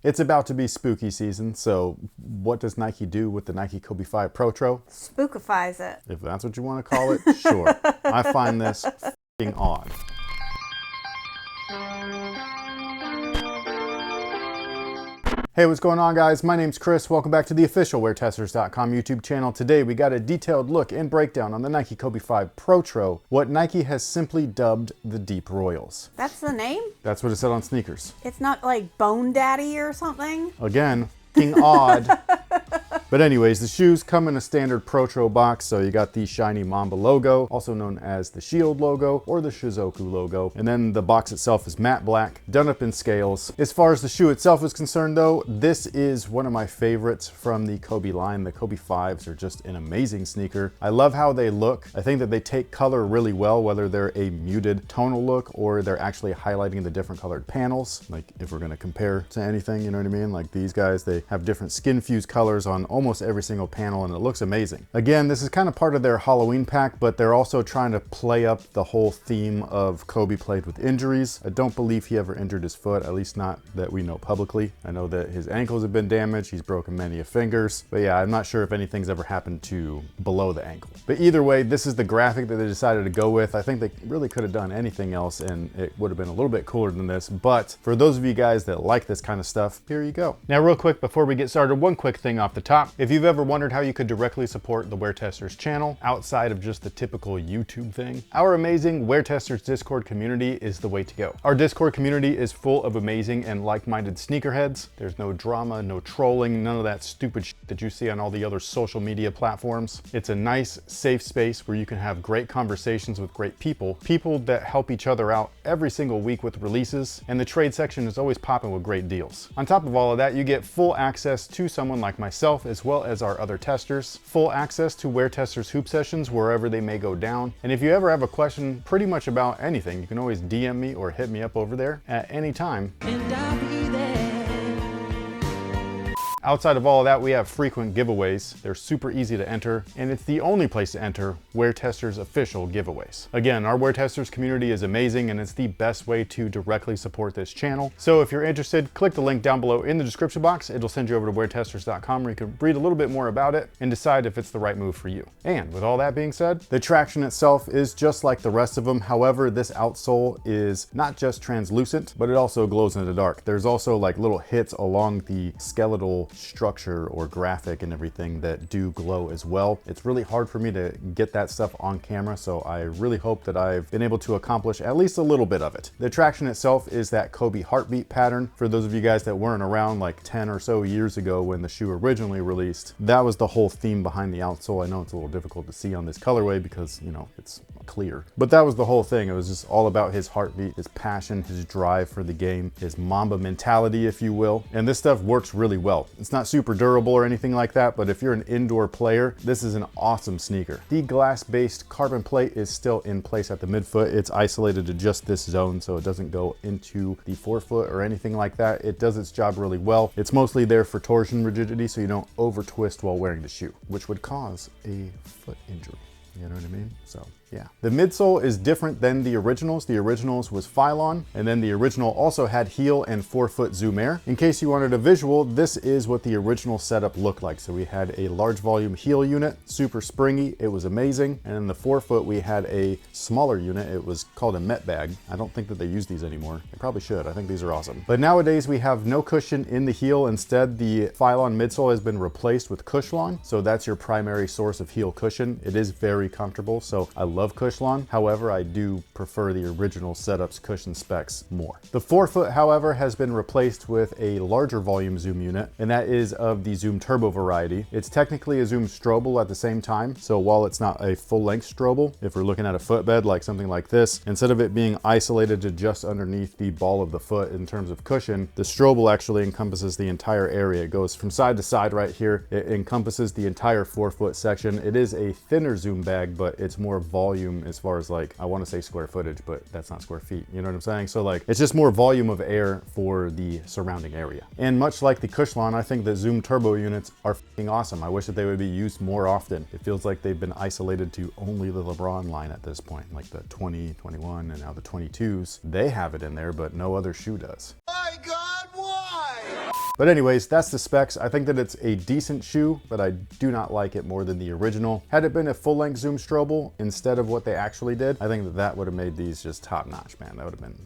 It's about to be spooky season, so what does Nike do with the Nike Kobe 5 Protro? Spookifies it. If that's what you want to call it, sure. I find this f***ing odd. Hey, what's going on, guys? My name's Chris. Welcome back to the official WearTesters.com YouTube channel. Today, we got a detailed look and breakdown on the Nike Kobe 5 Protro, what Nike has simply dubbed the Deep Royals. That's the name? That's what it said on sneakers. It's not like Bone Daddy or something? Again, f***ing odd. But anyways, the shoes come in a standard Protro box, so you got the shiny Mamba logo, also known as the Shield logo or the Shizuku logo. And then the box itself is matte black, done up in scales. As far as the shoe itself is concerned though, this is one of my favorites from the Kobe line. The Kobe 5s are just an amazing sneaker. I love how they look. I think that they take color really well, whether they're a muted tonal look or they're actually highlighting the different colored panels. Like if we're gonna compare to anything, you know what I mean? Like these guys, they have different skin fused colors on almost every single panel and it looks amazing. Again, this is kind of part of their Halloween pack, but they're also trying to play up the whole theme of Kobe played with injuries. I don't believe he ever injured his foot, at least not that we know publicly. I know that his ankles have been damaged, he's broken many fingers, but yeah, I'm not sure if anything's ever happened to below the ankle. But either way, this is the graphic that they decided to go with. I think they really could have done anything else and it would have been a little bit cooler than this, but for those of you guys that like this kind of stuff, here you go. Now real quick, before we get started, one quick thing off the top. If you've ever wondered how you could directly support the WearTesters channel outside of just the typical YouTube thing, our amazing WearTesters Discord community is the way to go. Our Discord community is full of amazing and like-minded sneakerheads. There's no drama, no trolling, none of that stupid shit that you see on all the other social media platforms. It's a nice, safe space where you can have great conversations with great people that help each other out every single week with releases, and the trade section is always popping with great deals. On top of all of that, you get full access to someone like myself as well as our other testers, full access to WearTesters hoop sessions wherever they may go down. And if you ever have a question pretty much about anything, you can always DM me or hit me up over there at any time. And I'll be there. Outside of all of that, we have frequent giveaways. They're super easy to enter, and it's the only place to enter WearTesters official giveaways. Again, our WearTesters community is amazing, and it's the best way to directly support this channel. So if you're interested, click the link down below in the description box. It'll send you over to WearTesters.com where you can read a little bit more about it and decide if it's the right move for you. And with all that being said, the traction itself is just like the rest of them. However, this outsole is not just translucent, but it also glows in the dark. There's also like little hits along the skeletal structure or graphic and everything that do glow as well. It's really hard for me to get that stuff on camera, so I really hope that I've been able to accomplish at least a little bit of it. The traction itself is that Kobe heartbeat pattern. For those of you guys that weren't around like 10 or so years ago when the shoe originally released, that was the whole theme behind the outsole. I know it's a little difficult to see on this colorway because, you know, it's clear, but that was the whole thing. It was just all about his heartbeat, his passion, his drive for the game, his Mamba mentality, if you will. And this stuff works really well. It's not super durable or anything like that, but if you're an indoor player, this is an awesome sneaker. The glass-based carbon plate is still in place at the midfoot. It's isolated to just this zone, so it doesn't go into the forefoot or anything like that. It does its job really well. It's mostly there for torsion rigidity, so you don't over twist while wearing the shoe, which would cause a foot injury. You know what I mean? So yeah. The midsole is different than the originals. The originals was Phylon, and then the original also had heel and forefoot zoom air. In case you wanted a visual, this is what the original setup looked like. So we had a large volume heel unit, super springy. It was amazing. And in the forefoot, we had a smaller unit. It was called a Met bag. I don't think that they use these anymore. They probably should. I think these are awesome. But nowadays we have no cushion in the heel. Instead, the Phylon midsole has been replaced with Cushlon. So that's your primary source of heel cushion. It is very comfortable. So I love Cushlon. However, I do prefer the original setup's cushion specs more. The forefoot, however, has been replaced with a larger volume zoom unit, and that is of the Zoom Turbo variety. It's technically a Zoom Strobel at the same time. So while it's not a full-length Strobel, if we're looking at a footbed like something like this, instead of it being isolated to just underneath the ball of the foot in terms of cushion, the Strobel actually encompasses the entire area. It goes from side to side right here. It encompasses the entire forefoot section. It is a thinner Zoom bag, but it's more volume as far as like, I want to say square footage, but that's not square feet. You know what I'm saying? So like, it's just more volume of air for the surrounding area. And much like the Cushlon, I think the Zoom Turbo units are f***ing awesome. I wish that they would be used more often. It feels like they've been isolated to only the LeBron line at this point, like the 20, 21, and now the 22s. They have it in there, but no other shoe does. My God, why? But anyways, that's the specs. I think that it's a decent shoe, but I do not like it more than the original. Had it been a full-length zoom strobel instead of what they actually did, I think that that would have made these just top-notch, man. That would have been...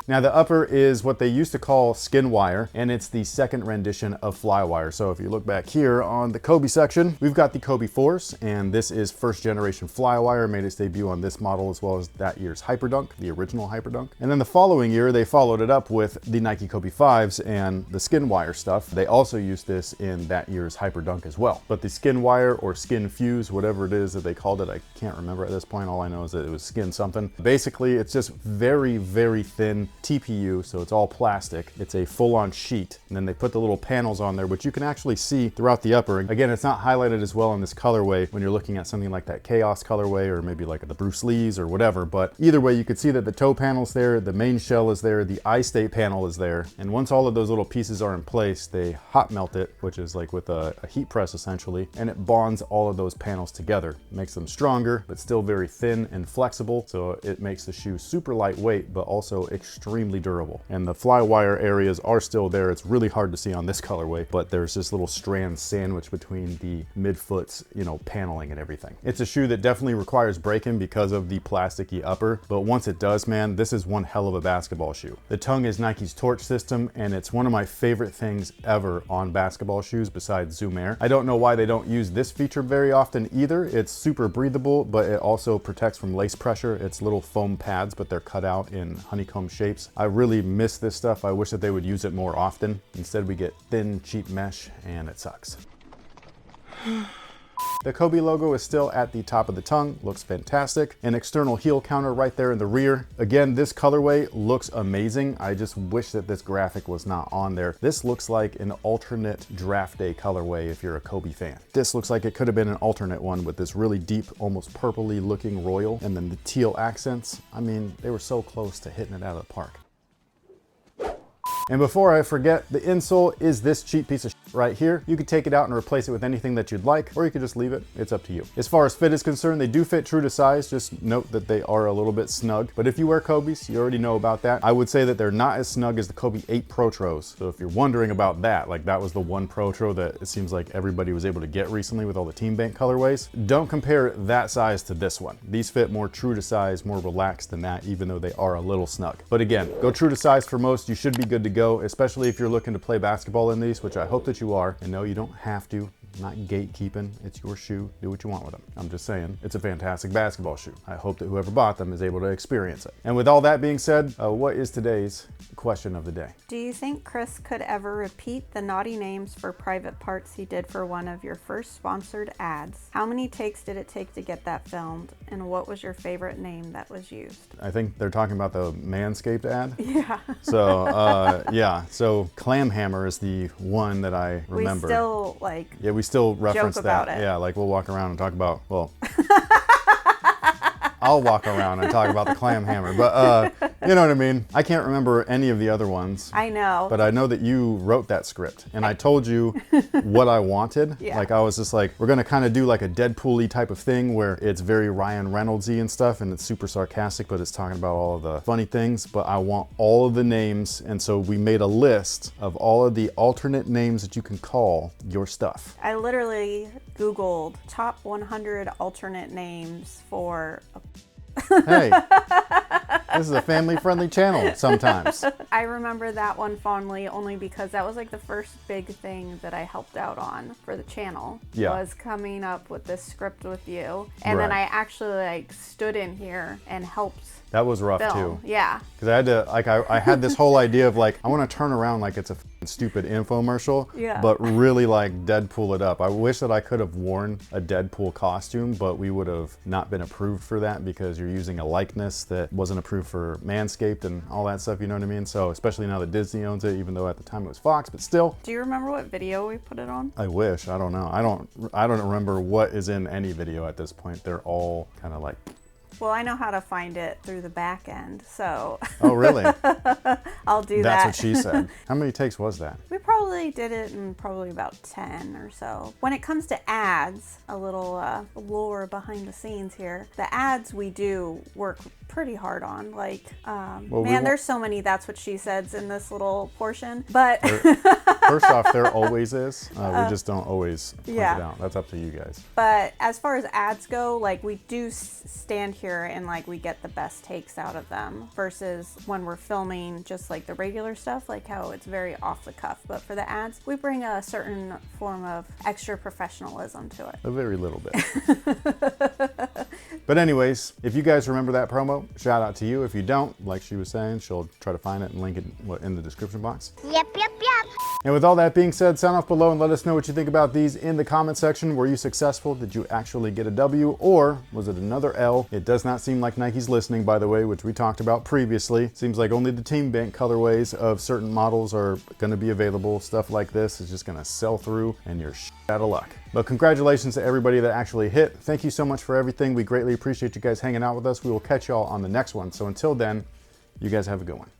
Now the upper is what they used to call skin wire, and it's the second rendition of fly wire. So if you look back here on the Kobe section, we've got the Kobe Force, and this is first generation fly wire, made its debut on this model as well as that year's Hyperdunk, the original Hyperdunk. And then the following year, they followed it up with the Nike Kobe 5s and the skin wire stuff. They also used this in that year's Hyperdunk as well. But the skin wire or skin fuse, whatever it is that they called it, I can't remember at this point. All I know is that it was skin something. Basically, it's just very, very thin TPU, so it's all plastic. It's a full-on sheet, and then they put the little panels on there, which you can actually see throughout the upper. Again, it's not highlighted as well in this colorway when you're looking at something like that Chaos colorway or maybe like the Bruce Lee's or whatever, but either way, you could see that the toe panel's there, the main shell is there, the eye state panel is there, and once all of those little pieces are in place, they hot melt it, which is like with a heat press essentially, and it bonds all of those panels together. It makes them stronger, but still very thin and flexible, so it makes the shoe super lightweight, but also extremely durable. And the fly wire areas are still there. It's really hard to see on this colorway, but there's this little strand sandwich between the midfoot's, you know, paneling and everything. It's a shoe that definitely requires break-in because of the plasticky upper, but once it does, man, this is one hell of a basketball shoe. The tongue is Nike's Torch system, and it's one of my favorite things ever on basketball shoes besides Zoom Air. I don't know why they don't use this feature very often either. It's super breathable, but it also protects from lace pressure. It's little foam pads, but they're cut out in honeycomb shapes. I really miss this stuff. I wish that they would use it more often. Instead, we get thin, cheap mesh, and it sucks. The Kobe logo is still at the top of the tongue, looks fantastic. An external heel counter right there in the rear. Again, this colorway looks amazing. I just wish that this graphic was not on there. This looks like an alternate draft day colorway if you're a Kobe fan. This looks like it could have been an alternate one with this really deep, almost purpley looking royal, and then the teal accents. I mean, they were so close to hitting it out of the park. And before I forget, the insole is this cheap piece of shit right here. You could take it out and replace it with anything that you'd like, or you could just leave it. It's up to you. As far as fit is concerned, they do fit true to size. Just note that they are a little bit snug. But if you wear Kobe's, you already know about that. I would say that they're not as snug as the Kobe 8 Protros. So if you're wondering about that, like that was the one Protro that it seems like everybody was able to get recently with all the Team Bank colorways. Don't compare that size to this one. These fit more true to size, more relaxed than that, even though they are a little snug. But again, go true to size for most. You should be good to go, especially if you're looking to play basketball in these, which I hope that you are. And no, you don't have to. Not gatekeeping. It's your shoe. Do what you want with them. I'm just saying, it's a fantastic basketball shoe. I hope that whoever bought them is able to experience it. And with all that being said, what is today's question of the day? Do you think Chris could ever repeat the naughty names for private parts he did for one of your first sponsored ads? How many takes did it take to get that filmed? And what was your favorite name that was used? I think they're talking about the Manscaped ad. Yeah. So, yeah. So Clamhammer is the one that I remember. We still like... Yeah, we still reference joke about that. it. Yeah, like we'll walk around and talk about, well, I'll walk around and talk about the Clamhammer, but you know what I mean? I can't remember any of the other ones. I know. But I know that you wrote that script, and I told you what I wanted. Yeah. Like I was just like, we're gonna kind of do like a Deadpool-y type of thing where it's very Ryan Reynolds-y and stuff, and it's super sarcastic, but it's talking about all of the funny things, but I want all of the names, and so we made a list of all of the alternate names that you can call your stuff. I literally Googled top 100 alternate names for... Hey, this is a family-friendly channel sometimes. I remember that one fondly only because that was like the first big thing that I helped out on for the channel. Yeah. Was coming up with this script with you. And then I actually like stood in here and helped That was rough film. too. Yeah. Because I had to, like, I had this whole idea of like, I want to turn around like it's a stupid infomercial, Yeah. but really like Deadpool it up. I wish that I could have worn a Deadpool costume, but we would have not been approved for that because you're using a likeness that wasn't approved for Manscaped and all that stuff, you know what I mean? So especially now that Disney owns it, even though at the time it was Fox, but still. Do you remember what video we put it on? I wish. I don't know. I don't remember what is in any video at this point. They're all kind of like... Well, I know how to find it through the back end, so... Oh, really? I'll do that. That's what she said. How many takes was that? We probably did it in probably about 10 or so. When it comes to ads, a little lore behind the scenes here. The ads we do work pretty hard on. Like, Well, man, there's so many that's what she says in this little portion. But first off, there always is. We just don't always point it out. That's up to you guys. But as far as ads go, like, we do stand here and like we get the best takes out of them versus when we're filming just like the regular stuff, like how it's very off the cuff. But for the ads, we bring a certain form of extra professionalism to it. A very little bit. But anyways, if you guys remember that promo, shout out to you. If you don't, like she was saying, she'll try to find it and link it in the description box. Yep. And with all that being said, sound off below and let us know what you think about these in the comment section. Were you successful? Did you actually get a W, or was it another L? It does not seem like Nike's listening, by the way, which we talked about previously. Seems like only the Team Bank colorways of certain models are going to be available. Stuff like this is just going to sell through and you're out of luck. But congratulations to everybody that actually hit. Thank you so much for everything. We greatly appreciate you guys hanging out with us. We will catch y'all on the next one. So until then, you guys have a good one.